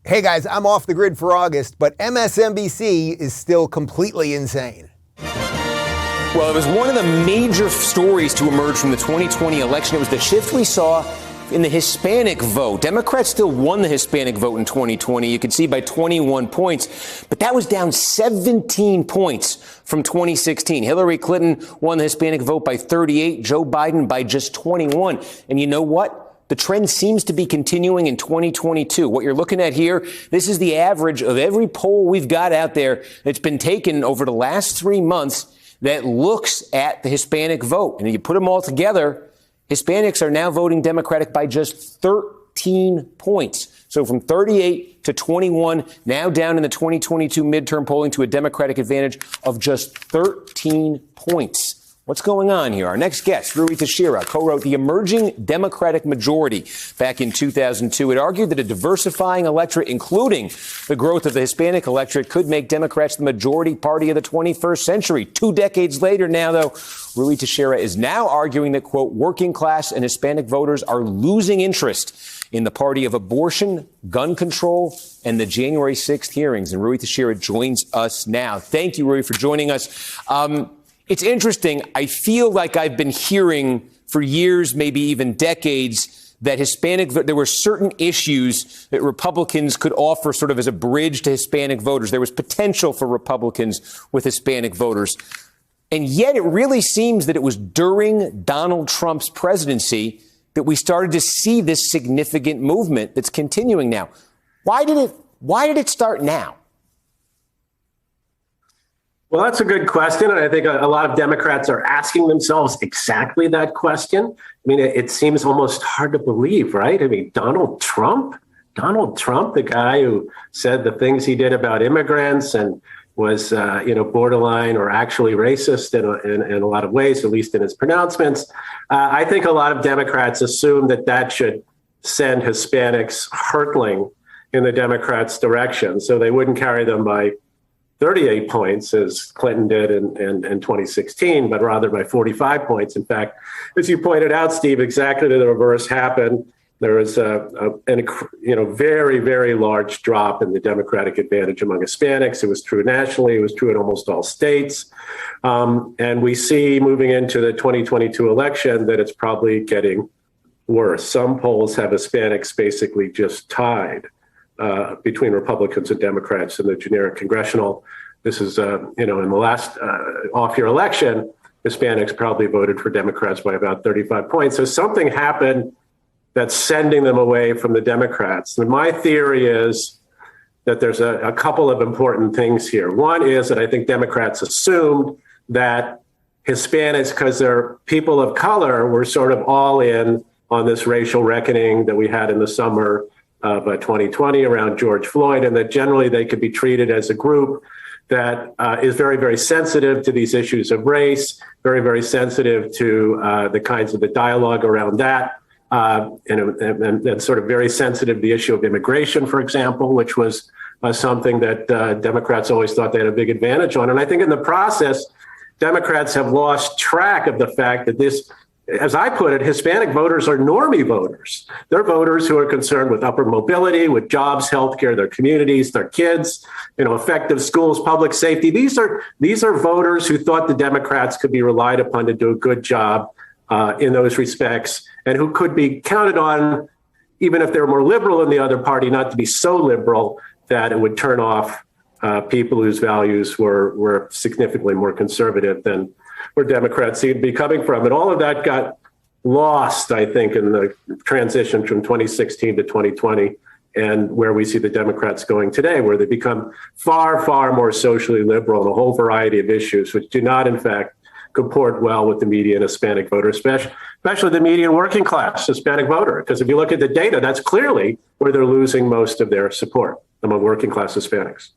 Hey guys, I'm off the grid for August, but MSNBC is still completely insane. Well, it was one of the major stories to emerge from the 2020 election. It was the shift we saw in the Hispanic vote. Democrats still won the Hispanic vote in 2020. You can see by 21 points, but that was down 17 points from 2016. Hillary Clinton won the Hispanic vote by 38, Joe Biden by just 21. And you know what? The trend seems to be continuing in 2022. What you're looking at here, this is the average of every poll we've got out there that's been taken over the last 3 months that looks at the Hispanic vote. And you put them all together, Hispanics are now voting Democratic by just 13 points. So from 38 to 21, now down in the 2022 midterm polling to a Democratic advantage of just 13 points. What's going on here? Our next guest, Ruy Teixeira, co-wrote The Emerging Democratic Majority back in 2002. It argued that a diversifying electorate, including the growth of the Hispanic electorate, could make Democrats the majority party of the 21st century. 2 decades later now, though, Ruy Teixeira is now arguing that, quote, working class and Hispanic voters are losing interest in the party of abortion, gun control, and the January 6th hearings. And Ruy Teixeira joins us now. Thank you, Ruy, for joining us. It's interesting. I feel like I've been hearing for years, maybe even decades, that there were certain issues that Republicans could offer sort of as a bridge to Hispanic voters. There was potential for Republicans with Hispanic voters. And yet it really seems that it was during Donald Trump's presidency that we started to see this significant movement that's continuing now. Why did it start now? Well, that's a good question. And I think a lot of Democrats are asking themselves exactly that question. I mean, it seems almost hard to believe, right? I mean, Donald Trump, the guy who said the things he did about immigrants and was, borderline or actually racist in a lot of ways, at least in his pronouncements. I think a lot of Democrats assume that should send Hispanics hurtling in the Democrats' direction. So they wouldn't carry them by 38 points, as Clinton did in 2016, but rather by 45 points. In fact, as you pointed out, Steve, exactly the reverse happened. There was a very, very large drop in the Democratic advantage among Hispanics. It was true nationally. It was true in almost all states. And we see moving into the 2022 election that it's probably getting worse. Some polls have Hispanics basically just tied between Republicans and Democrats in the generic congressional. This is, in the last off-year election, Hispanics probably voted for Democrats by about 35 points. So something happened that's sending them away from the Democrats. And my theory is that there's a couple of important things here. One is that I think Democrats assumed that Hispanics, because they're people of color, were sort of all in on this racial reckoning that we had in the summer of 2020 around George Floyd, and that generally they could be treated as a group that is very, very sensitive to these issues of race, very, very sensitive to the kinds of the dialogue around that, and sort of very sensitive to the issue of immigration, for example, which was something that Democrats always thought they had a big advantage on. And I think in the process, Democrats have lost track of the fact that this, as I put it, Hispanic voters are normie voters. They're voters who are concerned with upward mobility, with jobs, healthcare, their communities, their kids, effective schools, public safety. These are voters who thought the Democrats could be relied upon to do a good job in those respects, and who could be counted on, even if they were more liberal in the other party, not to be so liberal that it would turn off people whose values were significantly more conservative than where Democrats seem to be coming from. And all of that got lost, I think, in the transition from 2016 to 2020, and where we see the Democrats going today, where they become far, far more socially liberal on a whole variety of issues, which do not, in fact, comport well with the median Hispanic voter, especially the median working class Hispanic voter. Because if you look at the data, that's clearly where they're losing most of their support among working class Hispanics.